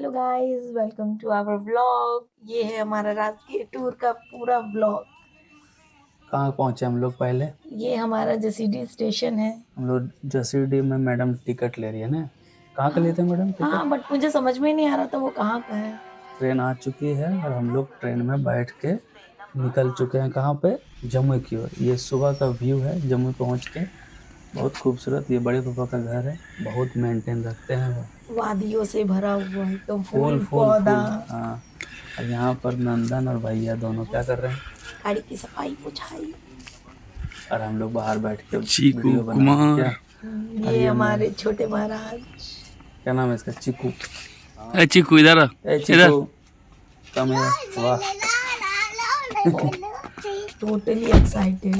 Hello guys, welcome to our vlog. ये है हमारा राजगीर टूर का पूरा व्लॉग। कहाँ पहुँचे हम लोग पहले? ये हमारा जसीडी स्टेशन है। हम लोग जसीडी में मैडम टिकट ले रही है ना। कहाँ का लिए थे मैडम टिकट? हाँ, बट मुझे समझ में नहीं आ रहा था वो कहाँ का है। ट्रेन आ चुकी है और हम लोग ट्रेन में बैठ के निकल चुके हैं। कहाँ पे? जम्मू की ओर। ये सुबह का व्यू है जम्मू पहुँच के। बहुत खूबसूरत। ये बड़े पापा का घर है, बहुत मेंटेन रखते हैं वो। वादियों से भरा हुआ एकदम फूल फूल फूल पौधा। फूल, हाँ। और यहाँ पर नंदन और भैया दोनों क्या कर रहे हैं? गाड़ी की सफाई पुछाई। और हम लोग बाहर बैठ के चीकू वीडियो बना रहे हैं। क्या? और ये ये हमारे छोटे महाराज। क्या नाम है इसका? चिकू। ए चीकू इधर आ, ए इधर चिकू, कम हियर। वाह, टोटली एक्साइटेड।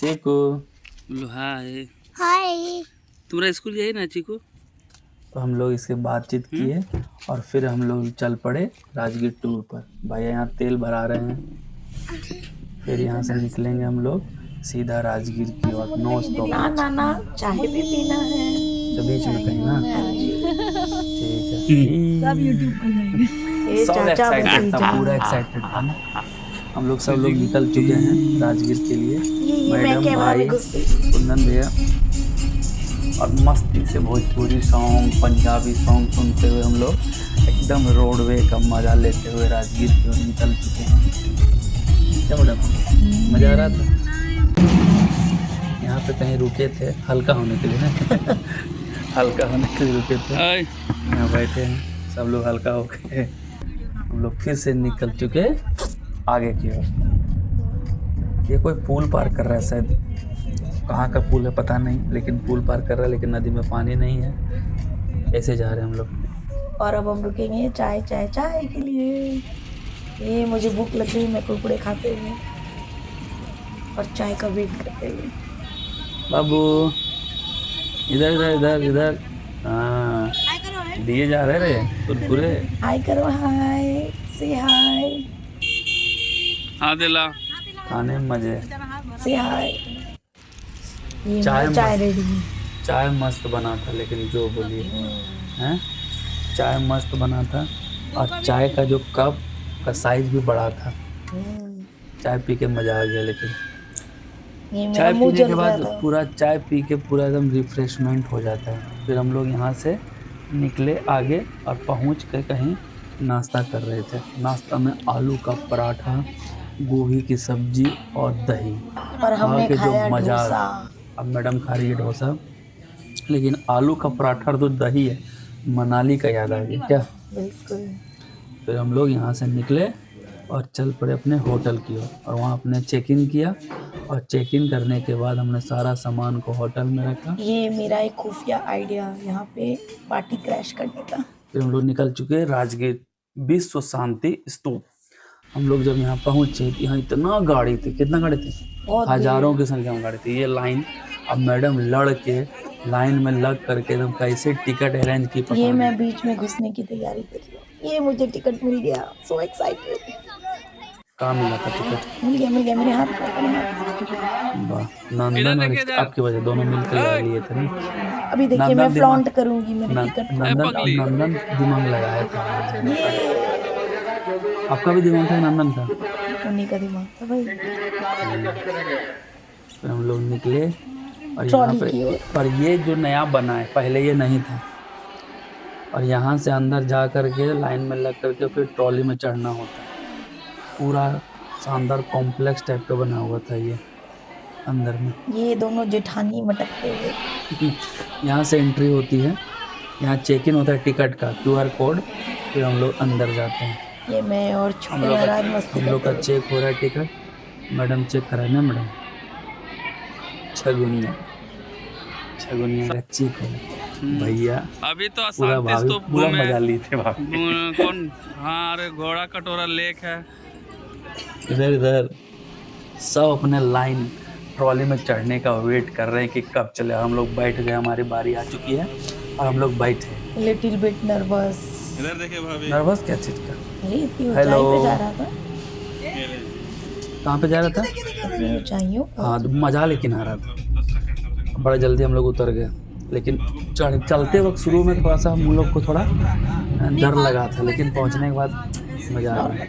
चीकू। हाय हाय। तुम्हारा स्कूल यही ना चीकू? तो हम लोग इसके बातचीत किए और फिर हम लोग चल पड़े राजगीर टूर पर। भैया यहाँ तेल भरा रहे हैं। फिर यहाँ से निकलेंगे हम लोग सीधा राजगीर की ओर। No stop. ना ना ना, चाय भी पीना है। तो बीच में कहीं ना। ठीक है। सब यूट्यूब पर जाएंगे। ये सब चाचा एक्साइटेड था, भतीजा। पूरा एक्साइटेड था ना। हम लोग सब लोग निकल चुके हैं राजगीर के लिए। ये मैं मैडम, कैमरा भाई, में घुस गई। कुंदन भैया और मस्ती से भोजपुरी सॉन्ग, पंजाबी सॉन्ग सुनते हुए हम लोग एकदम रोडवे का मजा लेते हुए राजगीर की ओर निकल चुके हैं। क्या मैडम, मजा आ रहा था? यहाँ पे कहीं रुके थे हल्का होने के लिए ना। हल्का होने के लिए रुके थे। हाय यहाँ बैठे हैं सब लोग हल्का हो गए। हम लोग फिर से निकल चुके आगे की ओर। ये कोई पुल पार कर रहा है शायद। कहाँ का पुल है पता नहीं, लेकिन पुल पार कर रहा है। लेकिन नदी में पानी नहीं है। ऐसे जा रहे हैं हम लोग। और अब हम रुकेंगे चाय चाय चाय के लिए। ये मुझे भूख लग गई, मैं कुरकुरे खाते हुए और चाय का वेट करते हुए। बाबू इधर इधर इधर इधर। हाँ, दिए जा रहे रे कुरकुरे। हाय करो, हाय से हाय। हाँ दिला खाने में मजे। से हाय। ये चाय हमारी चाय मस्त। रेडी है। चाय मस्त बना था, लेकिन जो बोलिए हैं, चाय मस्त बना था। और चाय का जो कप का साइज भी बड़ा था। चाय पी के मजा आ गया। लेकिन ये मेरा चाय मुंह पीने के जल गया बाद था। पूरा चाय पी के पूरा एकदम रिफ्रेशमेंट हो जाता है। फिर हम लोग यहाँ से निकले आगे और पहुँच के कहीं नाश्ता कर रहे थे। नाश्ता में आलू का पराठा, गोभी की सब्जी और दही। और हमने के जो खाया मजा। डोसा। अब मैडम खा रही है डोसा, लेकिन आलू का पराठा और जो दही है, मनाली का याद आ गया क्या। बिल्कुल। फिर हम लोग यहाँ से निकले और चल पड़े अपने होटल की ओर। और वहाँ अपने चेक इन किया। और चेक इन करने के बाद हमने सारा सामान को होटल में रखा। ये मेरा एक खुफिया आइडिया यहाँ पे पार्टी क्रैश करने का। फिर हम लोग निकल चुके राजगीर विश्व शांति स्तूप। हम लोग जब यहाँ पहुँचे, यहाँ इतना गाड़ी थी। कितना गाड़ी थी? बहुत हजारों भीड़। की संख्या में गाड़ी थी। ये लाइन, अब मैडम लड़ के लाइन में लग करके एकदम कैसे टिकट अरेंज की पता ये नहीं। मैं बीच में घुसने की तैयारी कर रही हूँ। ये मुझे टिकट मिल गया, सो एक्साइटेड। कहाँ मिला था टिकट? मिल गया मेरे हाथ में, मेरे हाथ में। वाह, नंदन और आपकी वजह दोनों मिलकर लिए थे ना। अभी देखिए मैं फ्लॉन्ट करूंगी मेरे टिकट। नंदन दिमाग लगाया था। ये आपका भी दिमाग था, नंदन का। उन्हीं का दिमाग था भाई। फिर हम लोग निकले और यहाँ ट्रॉली पे, की ओर। और ये जो नया बना है, पहले ये नहीं था। और यहाँ से अंदर जा करके लाइन में लग करके फिर ट्रॉली में चढ़ना होता है। पूरा शानदार कॉम्प्लेक्स टाइप का बना हुआ था ये अंदर में। ये दोनों जेठानी मटकते हुए। यहाँ से एंट्री होती है, यहाँ चेक इन होता है टिकट का, QR कोड। फिर हम लोग अंदर जाते हैं। ये मैं और छोटे महाराज मस्ती हम लोग का करते चेक हो रहा है टिकट। मैडम चेक कराए ना मैडम। छगुनिया का चेक हो रहा है। भैया अभी तो पूरा शांति भाभी स्तूप पूरा घूमे। मजा ली थे भाभी। कौन? हाँ, अरे घोड़ा कटोरा लेक है। इधर इधर सब अपने लाइन ट्रॉली में चढ़ने का वेट कर रहे हैं कि कब चले। हम लोग बैठ गए, हमारी बारी आ चुकी है और हम लोग बैठे। Little bit nervous. इधर देखिए भाभी। नर्वस क्या चीज का? अरे इतनी ऊंचाई पे जा रहा था। कहाँ पे जा रहा था? इतनी ऊंचाइयों पर। हाँ, तो मजा लेकिन आ रहा था। बड़ा जल्दी हम लोग उतर गए। लेकिन चलते वक्त शुरू में थोड़ा सा हम लोग को थोड़ा डर लगा था, लेकिन पहुंचने के बाद मज़ा आ गया।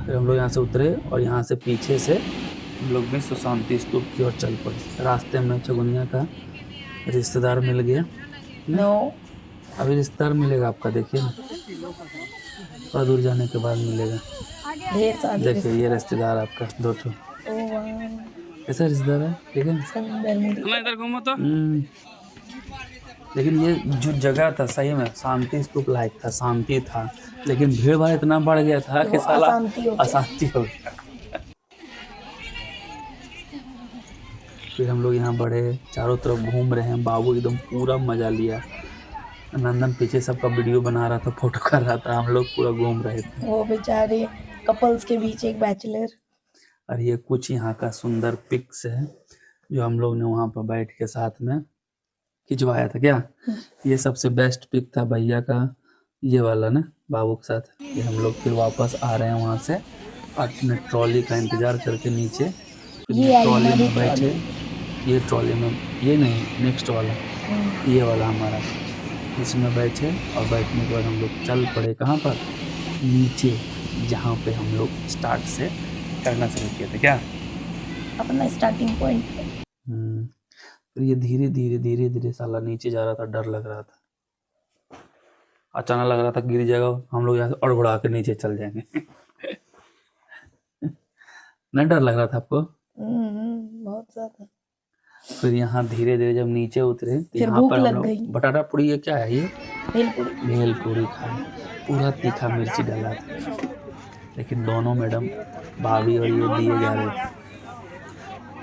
फिर हम लोग यहाँ से उतरे और यहाँ से पीछे से हम लोग विश्व शांति स्तूप की ओर चल पड़े। रास्ते में चगुनिया का रिश्तेदार मिल गया। नो अभी रिश्तेदार मिलेगा आपका, देखिए ना, थोड़ा दूर जाने के बाद मिलेगा। ढेर सारे देखिए ये रिश्तेदार आपका 2 ठो ऐसा रिश्तेदार है, ठीक है। सुंदर मिल ना इधर घूमो तो। लेकिन ये जो जगह था सही में शांति स्तूप लायक था, शांति था, लेकिन भीड़ भाड़ इतना बढ़ गया था कि साला अशांति हो गया। फिर हम लोग यहाँ बढ़े, चारों तरफ घूम रहे हैं। बाबू एकदम पूरा मजा लिया। नंदन पीछे सबका वीडियो बना रहा था, फोटो कर रहा था, हम लोग पूरा घूम रहे थे। वो बेचारे कपल्स के बीच एक बैचलर। और ये कुछ यहाँ का सुंदर पिक्स है जो हम लोग ने वहाँ पर बैठ के साथ में खिंचवाया था। क्या ये सबसे बेस्ट पिक था भैया का, ये वाला ना, बाबू के साथ। ये हम लोग फिर वापस आ रहे हैं वहाँ से, अपने ट्रॉली का इंतजार करके नीचे। ये ट्रॉली में बैठे, ये ट्रॉली में, ये नहीं नेक्स्ट वाला, ये वाला हमारा, इसमें बैठे और बैठने के बाद हम लोग चल पड़े कहाँ पर, नीचे, जहाँ पे हम लोग स्टार्ट से करना शुरू किए थे। क्या अपना स्टार्टिंग पॉइंट। फिर ये धीरे धीरे धीरे धीरे साला नीचे जा रहा था, डर लग रहा था, अचानक लग रहा था गिर जाएगा, हम लोग यहाँ से अड़बड़ा के नीचे चल जाएंगे। नहीं डर लग रहा था आपको? बहुत ज्यादा। फिर यहाँ धीरे धीरे जब नीचे उतरे तो फिर यहाँ भूख पर हम लग लोग गई। बटाटा पूरी, ये क्या है, ये भेलपुरी। भेलपुरी खाए, पूरा तीखा मिर्ची डाला था। लेकिन दोनों मैडम, भाभी और ये दिए जा रहे थे।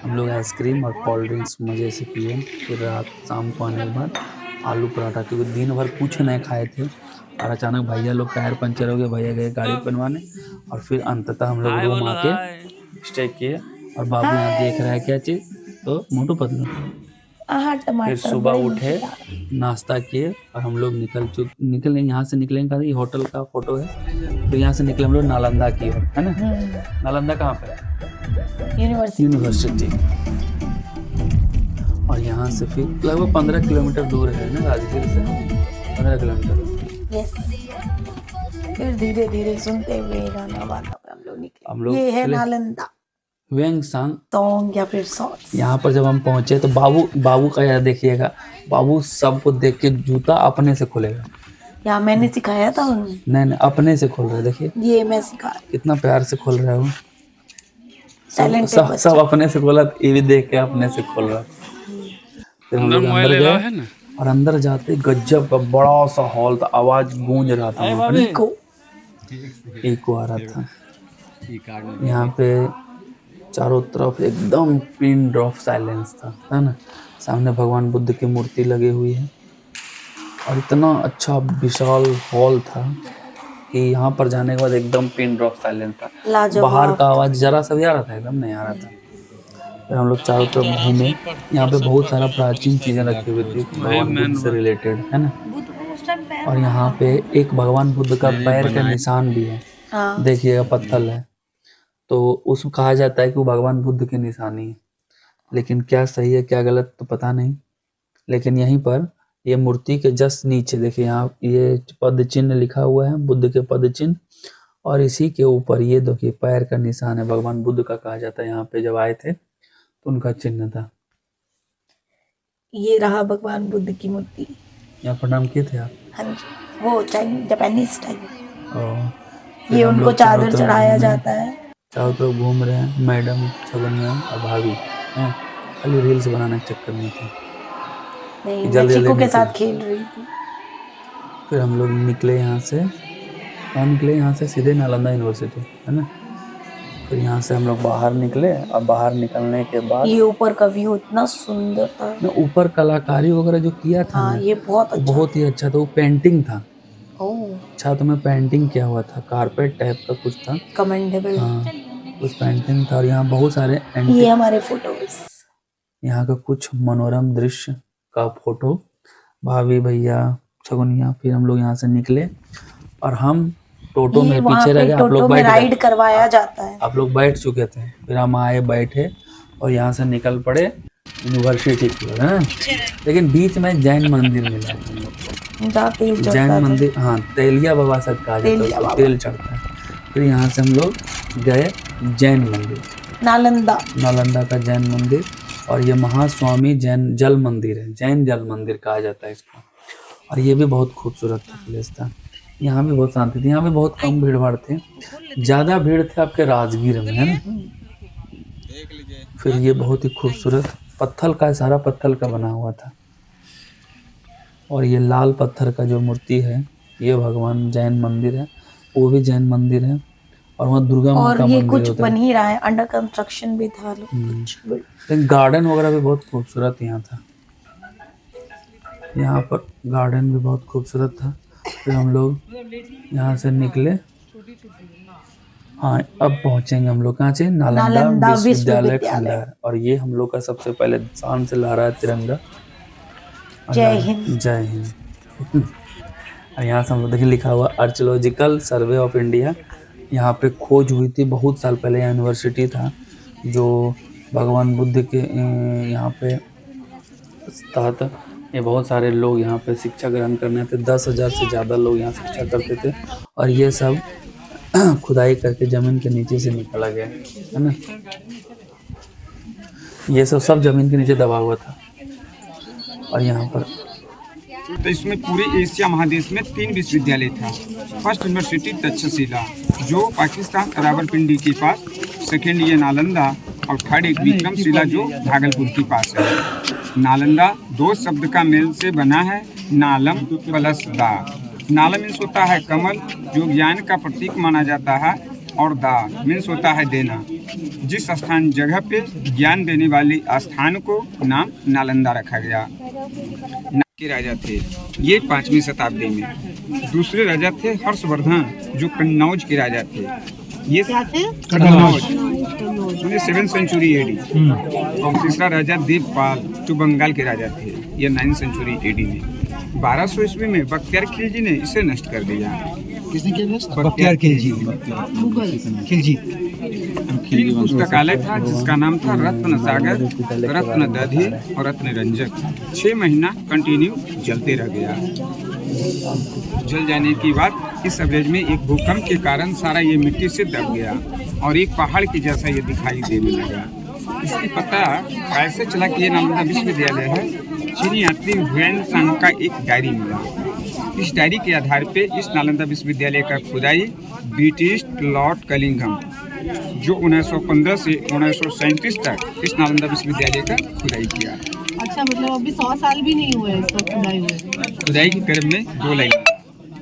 हम लोग आइसक्रीम और कोल्ड ड्रिंक्स मज़े से पिए। फिर रात शाम को आने के बाद आलू पराठा, क्योंकि दिन भर कुछ नहीं खाए थे और अचानक भैया लोग टायर पंचर हो गए, भैया गए गाड़ी बनवाने और फिर अंततः हम लोग रूम आके स्टे किए। और बाबू यहाँ देख रहा है क्या चीज़, तो मोटू पतलू। फिर सुबह उठे, नाश्ता किए और हम लोग निकले। यहाँ से निकलेंगे, ये होटल का फोटो है। फिर यहाँ से निकले हम लोग नालंदा की ओर, है ना। नालंदा कहाँ पे है? यूनिवर्सिटी। और यहाँ से फिर लगभग 15 किलोमीटर दूर है ना, राजगीर से 15 किलोमीटर। यस। फिर धीरे धीरे सुनते हुए गाना वाला हम लोग ये है नालंदा, वेंगसांग तोंग या फिर सॉस। यहाँ पर जब हम पहुंचे तो बाबू का यार देखिएगा, बाबू सबको देख के जूता अपने से खोलेगा। यहाँ मैंने सिखाया था उन्हें। नहीं अपने से खोल रहा है, देखिए ये मैं सिखा, कितना प्यार से खोल रहा है वो। सब सब अपने से खोला, ये भी देख के अपने से खोल रहा। फिर हम लोग अंदर गए और अंदर जाते गजब का बड़ा सा हॉल था, आवाज गूंज रहा था, एको आ रहा था। यहाँ पे चारों तरफ एकदम पिन ड्रॉप साइलेंस था, है ना। सामने भगवान बुद्ध की मूर्ति लगी हुई है और इतना अच्छा विशाल हॉल था कि यहाँ पर जाने के बाद एकदम पिन ड्रॉप साइलेंस था। बाहर का आवाज जरा सा भी आ रहा था, एकदम नहीं आ रहा था। फिर हम लोग चारों तरफ घूमे। यहाँ पे बहुत सारा प्राचीन चीजें रखी हुई थी भगवान बुद्ध से रिलेटेड, है ना। और यहाँ पे एक भगवान बुद्ध का पैर का निशान भी है, देखिएगा, पत्थर है। तो उसको कहा जाता है कि वो भगवान बुद्ध की निशानी है, लेकिन क्या सही है क्या गलत तो पता नहीं। लेकिन यहीं पर ये मूर्ति के जस्ट नीचे देखिए, यहाँ ये पद चिन्ह लिखा हुआ है, बुद्ध के पद चिन्ह, और इसी के ऊपर ये देखिए पैर का निशान है, भगवान बुद्ध का कहा जाता है। यहाँ पे जब आए थे तो उनका चिन्ह था। ये रहा भगवान बुद्ध की मूर्ति। यहाँ प्रणाम किए थे आप? हाँ जी, वो जापानीज स्टाइल। ये उनको चादर चढ़ाया जाता है। चारों तरफ घूम रहे हैं, मैडम, छगनिया और भाभी हैं, खाली रील्स बनाने के चक्कर में थे, नहीं मैं चीकू के साथ खेल रही थी। फिर हम लोग निकले यहाँ से, यहाँ से सीधे नालंदा यूनिवर्सिटी, है ना। फिर यहाँ से हम लोग बाहर निकले और बाहर निकलने के बाद ये ऊपर का व्यू इतना सुंदर था ना, ऊपर कलाकारी वगैरह जो किया था ना, ये बहुत ही अच्छा था। वो पेंटिंग था, अच्छा, तो मैं पेंटिंग किया हुआ था, कारपेट टाइप का कुछ था, कमेंडेबल। हाँ कुछ पेंटिंग था। और यहाँ बहुत सारे ये हमारे फोटोज, यहाँ का कुछ मनोरम दृश्य का फोटो, भाभी, भैया, छगुनिया। फिर हम लोग यहाँ से निकले और हम टोटो में पीछे रह गए। आप लोग राइड करवाया जाता है, आप लोग बैठ चुके थे। फिर हम आए, बैठे और यहाँ से निकल पड़े यूनिवर्सिटी की ओर है, लेकिन बीच में जैन मंदिर मिला हम लोग को। जहाँ तेल चढ़ता जैन था। मंदिर, हाँ तेलिया बाबा सब कहा जाता है तेलिया उसको, बाबा। तेल चढ़ता है। फिर यहाँ से हम लोग गए जैन मंदिर, नालंदा। नालंदा का जैन मंदिर, और ये महास्वामी जैन जल मंदिर है, जैन जल मंदिर कहा जाता है इसको। और ये भी बहुत खूबसूरत प्लेस था। यहाँ भी बहुत शांति थी, यहाँ भी बहुत कम भीड़ भाड़ थे, ज़्यादा भीड़ थे आपके राजगीर में, है ना। फिर ये बहुत ही खूबसूरत पत्थर का, सारा पत्थर का बना हुआ था। और ये लाल पत्थर का जो मूर्ति है, ये भगवान जैन मंदिर है, वो भी जैन मंदिर है। और वहाँ दुर्गा माँ और का ये मंदिर कुछ होता बन है। ही रहा है, अंडर कंस्ट्रक्शन भी था कुछ। लेकिन गार्डन वगैरह भी बहुत खूबसूरत यहाँ था, यहाँ पर गार्डन भी बहुत खूबसूरत था। फिर हम लोग यहाँ से निकले, हाँ अब पहुँचेंगे हम लोग कहाँ से, नालंदा विश्वविद्यालय खंडहर। और ये हम लोग का सबसे पहले शान से लहरा तिरंगा। जय हिंद। जय हिंद। और यहाँ से हम लोग देखिए लिखा हुआ आर्कियोलॉजिकल सर्वे ऑफ इंडिया। यहाँ पे खोज हुई थी बहुत साल पहले, यहाँ यूनिवर्सिटी था जो भगवान बुद्ध के यहाँ पे तहत ये बहुत सारे लोग यहाँ पे शिक्षा ग्रहण करने आते, 10,000 से ज़्यादा लोग यहाँ शिक्षा करते थे। और ये सब खुदाई करके ज़मीन के नीचे से निकाला गया है ना, ये सब ज़मीन के नीचे दबा हुआ था। और यहाँ पर तो इसमें पूरे एशिया महादेश में 3 विश्वविद्यालय था। फर्स्ट यूनिवर्सिटी तक्षशिला जो पाकिस्तान रावलपिंडी के पास, सेकेंड ये नालंदा, और थर्ड एक विक्रमशिला जो भागलपुर के पास है। नालंदा 2 शब्द का मेल से बना है, नालम प्लस दा। नालम मीन्स होता है कमल जो ज्ञान का प्रतीक माना जाता है, और दा मीन्स होता है देना। जिस स्थान जगह पे ज्ञान देने वाले स्थान को नाम नालंदा रखा गया। के राजा थे ये 5वीं शताब्दी में। दूसरे राजा थे हर्षवर्धन जो कन्नौज के राजा थे। ये कन्नौज 7th सेंचुरी एडी। और तीसरा राजा देवपाल जो बंगाल के राजा थे, ये 9th सेंचुरी एडी में। 1200 ईस्वी में बख्तियार खिलजी ने इसे नष्ट कर दिया। किसने किया नष्ट? बख्तियार खिलजी। खिलजी। तीन पुस्तकालय था जिसका नाम था रत्न सागर, रत्न दधी और रत्न रंजक। 6 महीना कंटिन्यू जलते रह गया। जल जाने के बाद इस एवरेज में एक भूकंप के कारण सारा ये मिट्टी से दब गया और एक पहाड़ के जैसा ये दिखाई देने लगा। इसकी पता कैसे चला कि ये नालंदा विश्वविद्यालय है? चीनी यात्री हुएन सांग का एक डायरी मिला। इस डायरी के आधार पे इस नालंदा विश्वविद्यालय का खुदाई ब्रिटिश लॉर्ड कलिंघम जो 1915 से 1937 तक इस नालंदा विश्वविद्यालय का खुदाई किया। अच्छा, मतलब अभी 100 साल भी नहीं हुए इसका खुदाई हुए। खुदाई के क्रम में 2 लाइन।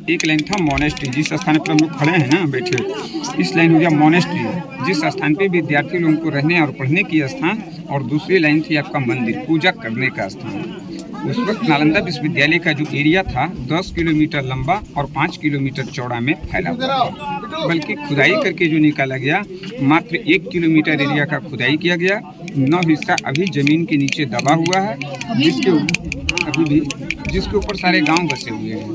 एक लाइन था मोनेस्ट्री, जिस स्थान पर हम लोग खड़े हैं ना बैठे, इस लाइन हो गया मोनेस्ट्री, जिस स्थान पे विद्यार्थी लोगों को रहने और पढ़ने की स्थान। और दूसरी लाइन थी आपका मंदिर, पूजा करने का स्थान। उस वक्त नालंदा विश्वविद्यालय का जो एरिया था 10 किलोमीटर लंबा और 5 किलोमीटर चौड़ा में फैला हुआ, बल्कि खुदाई करके जो निकाला गया मात्र 1 किलोमीटर एरिया का खुदाई किया गया। 9 हिस्सा अभी जमीन के नीचे दबा हुआ है, जिसके ऊपर सारे गांव बसे हुए हैं।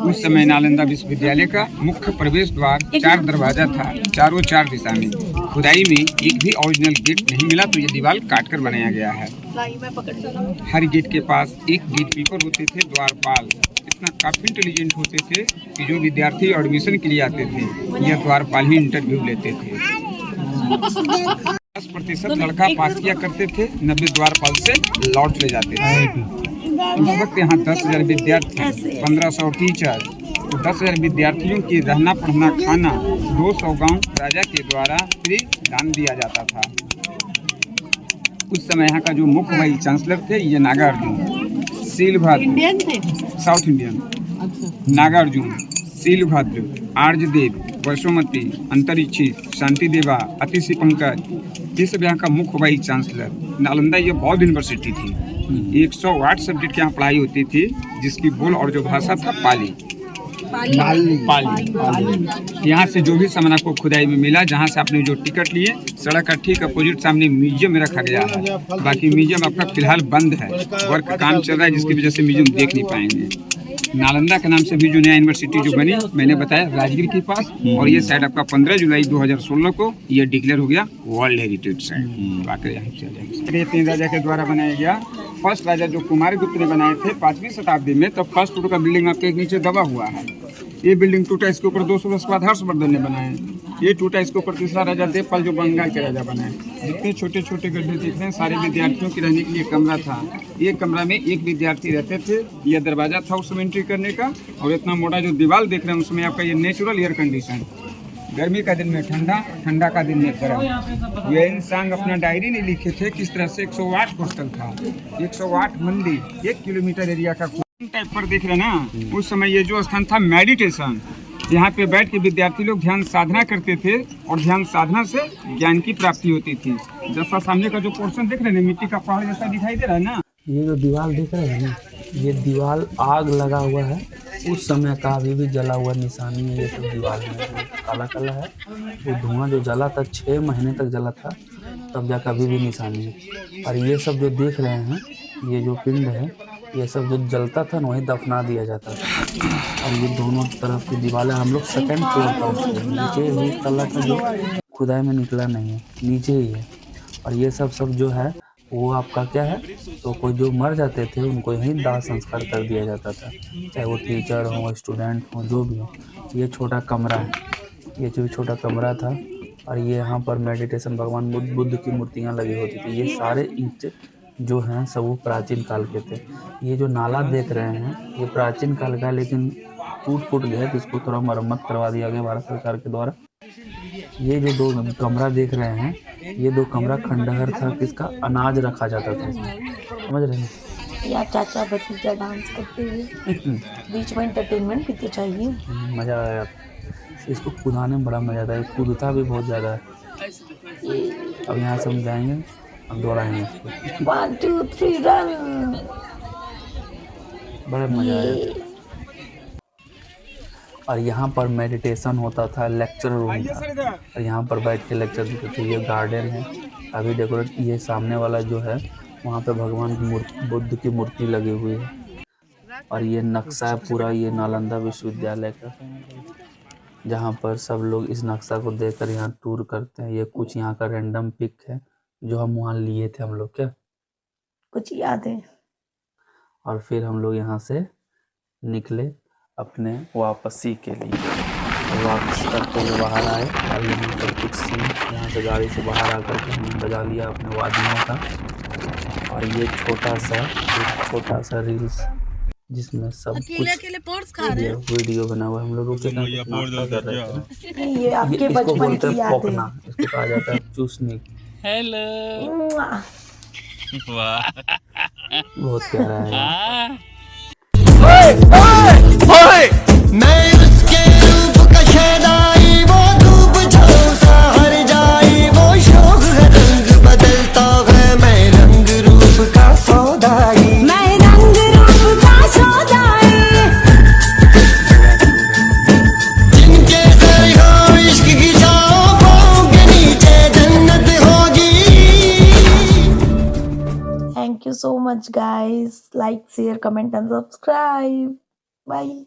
उस समय नालंदा विश्वविद्यालय का मुख्य प्रवेश द्वार 4 दरवाजा था, चारों 4 दिशा में। खुदाई में एक भी ओरिजिनल गेट नहीं मिला, तो ये दीवार काट कर बनाया गया है। हर गेट के पास एक गेट कीपर होते थे, द्वारपाल। इतना काफी इंटेलिजेंट होते थे कि जो विद्यार्थी एडमिशन के लिए आते थे यह द्वारपाल ही इंटरव्यू लेते थे। 10% लड़का पास किया करते थे, 90 द्वारपाल से लौट ले जाते थे। उस वक्त यहाँ 10,000 विद्यार्थी, 1500 टीचर, 10,000 विद्यार्थियों की रहना पढ़ना खाना 200 गांव राजा के द्वारा फ्री दान दिया जाता था। उस समय यहाँ का जो मुख्य वाइस चांसलर थे ये नागार्जुन, शीलभद्र, इंडियन थे, साउथ इंडियन। नागार्जुन, शीलभद्र, आर्यदेव, वसुमती, अंतरिक्षी, शांति देवा, अतिशि पंकज, ये सब यहाँ का मुख्य वाइस चांसलर। नालंदा ये बौद्ध यूनिवर्सिटी थी। 108 सब्जेक्ट यहाँ पढ़ाई होती थी, जिसकी बोल और जो भाषा था पाली। यहाँ से जो भी सामान आपको खुदाई में मिला, जहाँ से आपने जो टिकट लिए, सड़क का ठीक अपोजिट सामने म्यूजियम में रखा गया है। बाकी म्यूजियम आपका फिलहाल बंद है, वर्क काम चल रहा है, जिसकी वजह से म्यूजियम देख नहीं पाएंगे। नालंदा के नाम से भी जो नया यूनिवर्सिटी जो बनी, मैंने बताया राजगीर के पास, और ये साइड आपका 15 जुलाई 2016 को ये डिक्लेयर हो गया वर्ल्ड हेरिटेज साइट। आकर यहाँ से ये 3 राजा के द्वारा बनाया गया। फर्स्ट राजा जो कुमारगुप्त ने बनाए थे 5वीं शताब्दी में, तो फर्स्ट फ्लोर का बिल्डिंग आपके नीचे दबा हुआ है। ये बिल्डिंग टूटा, इसके ऊपर 200 वर्ष बाद हर्षवर्धन ने बनाए। ये टूटा, इसके ऊपर तीसरा राजा देवपाल जो बंगाल के राजा बनाए। जितने छोटे छोटे गड्ढे दिख रहे हैं सारे विद्यार्थियों के रहने के लिए कमरा था। एक कमरा में एक विद्यार्थी रहते थे। यह दरवाजा था उसमें एंट्री करने का, और इतना मोटा जो दीवार देख रहे हैं उसमें आपका ये नेचुरल एयर कंडीशन। गर्मी का दिन में ठंडा, ठंडा का दिन में गर्म। ये इंसान अपना डायरी नहीं लिखे थे किस तरह से 108 हॉस्टल था, 108 मंदिर, 1 किलोमीटर एरिया का टाइप पर देख रहे हैं ना। उस समय ये जो स्थान था मेडिटेशन, यहाँ पे बैठ के विद्यार्थी लोग ध्यान साधना करते थे, और ध्यान साधना से ज्ञान की प्राप्ति होती थी। जैसा सामने का जो पोर्शन देख रहे हैं मिट्टी का पहाड़ जैसा दिखाई दे रहा है ना, ये जो दीवार देख रहे हैं ना, ये दीवार आग लगा हुआ है, उस समय का अभी भी जला हुआ निशानी है। ये सब दीवार में काला काला है, वो धुआं जो जला था 6 महीने तक जला था, तब जाकर अभी भी निशानी है। और ये सब जो देख रहे हैं, ये जो पिंड है, ये सब जो जलता था ना वहीं दफना दिया जाता था। और ये दोनों तरफ की दीवारें, हम लोग 2nd फ्लोर पर, नीचे ही तला का जो खुदाई में निकला नहीं है, नीचे ही है। और ये सब जो है वो आपका क्या है, तो कोई जो मर जाते थे उनको यहीं दाह संस्कार कर दिया जाता था, चाहे वो टीचर हो, स्टूडेंट हो, जो भी हो। ये छोटा कमरा है, ये जो छोटा कमरा था, और ये यहाँ पर मेडिटेशन, भगवान बुद्ध की मूर्तियाँ लगी होती थी। ये सारे ईंट जो हैं सब वो प्राचीन काल के थे। ये जो नाला देख रहे हैं ये प्राचीन काल का, लेकिन टूट गया, तो इसको थोड़ा मरम्मत करवा दिया गया भारत सरकार के द्वारा। ये जो 2 कमरा देख रहे हैं, ये 2 कमरा खंडहर था, किसका अनाज रखा जाता था इसमें, समझ रहे हैं। या चाचा भतीजा डांस करते हुए बीच में एंटरटेनमेंट भी तो चाहिए। मज़ा आया, इसको कूदाने में बड़ा मज़ा आता है, कूदता भी बहुत ज़्यादा है। अब यहाँ से हम जाएंगे, हम दौड़ाएंगे इसको। 1 2 3 रन। बड़ा मज़ा आया। और यहाँ पर मेडिटेशन होता था, लेक्चर रूम था, और यहाँ पर बैठ के लेक्चर देते थे। ये गार्डन है अभी डेकोरेट, ये सामने वाला जो है वहाँ पे भगवान की मूर्ति, बुद्ध की मूर्ति लगी हुई है। और ये नक्शा है पूरा, ये नालंदा विश्वविद्यालय का, जहाँ पर सब लोग इस नक्शा को देखकर यहाँ टूर करते हैं। ये कुछ यहाँ का रैंडम पिक है जो हम वहाँ लिए थे, हम लोग क्या कुछ याद है। और फिर हम लोग यहाँ से निकले अपने वापसी के लिए, वापस करते हुए बाहर आए। और यहाँ पर कुछ सीन, यहाँ से गाड़ी से बाहर आकर के हमने बजा लिया अपने वादियों का। और ये छोटा सा रील्स जिसमें सब कुछ वीडियो बना हुआ है। हम लोग रुके नाश्ता कर रहे थे। ये आपके इसको बचपन बोलते की हैं याद है। पोकना, इसको कहा जाता है चूसनी। हेलो, वाह, बहुत प्यारा है। मैं उसके रूप का शहनाई, वो धूप झोंसा हर जाई, वो शौक है रंग बदलता है, मैं रंग रूप का सौदाई, मैं रंग रूप का सौदाई। जिनके सर हो इश्क की छाओ, पाँव के नीचे जन्नत होगी। Thank you so much guys. Like, share, comment and subscribe. Bye.